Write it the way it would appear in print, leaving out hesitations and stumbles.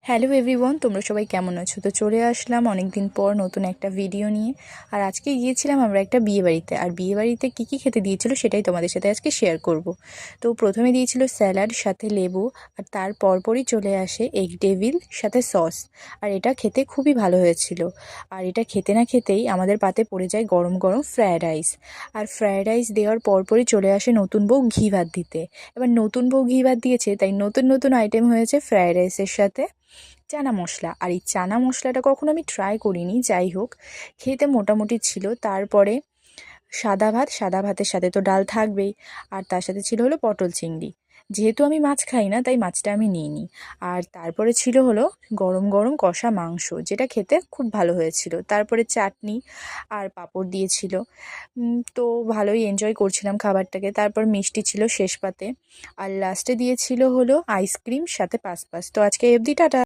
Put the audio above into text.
Hello everyone, তোমরা সবাই কেমন আছো? তো চলে আসলাম অনেক দিন পর নতুন একটা ভিডিও নিয়ে। আর আজকে গিয়েছিলাম আমরা একটা বিয়েবাড়িতে। আর বিয়েবাড়িতে কী কী খেতে দিয়েছিল সেটাই তোমাদের সাথে আজকে শেয়ার করব। তো প্রথমে দিয়েছিল স্যালাড সাথে লেবু, আর তার পরপরই চলে আসে এগ ডেভিল সাথে সস। আর এটা খেতে খুবই ভালো হয়েছিল। আর এটা খেতে না খেতেই আমাদের পাতে পড়ে যায় গরম গরম ফ্রায়েড রাইস। আর ফ্রায়েড রাইস দেওয়ার পরপরই চলে আসে নতুন বউ ঘি ভাত দিতে। এবার নতুন বউ ঘি ভাত দিয়েছে, তাই নতুন নতুন আইটেম হয়েছে ফ্রায়েড রাইসের সাথে চানা মশলা। আর এই চানা মশলাটা কখনো আমি ট্রাই করিনি, যাই হোক খেতে মোটামুটি ছিল। তারপরে সাদা ভাতের সাথে তো ডাল থাকবেই, আর তার সাথে ছিল হলো পটল চিংড়ি। যেহেতু আমি মাছ খাই না, তাই মাছটা আমি নিইনি। আর তারপরে ছিল হলো গরম গরম কষা মাংস, যেটা খেতে খুব ভালো হয়েছিল। তারপরে চাটনি আর পাঁপড় দিয়েছিল। তো ভালোই এনজয় করছিলাম খাবারটাকে। তারপর মিষ্টি ছিল শেষ পাতে, আর লাস্টে দিয়েছিল হলো আইসক্রিম সাথে পাস। তো আজকে অবধি টাটা।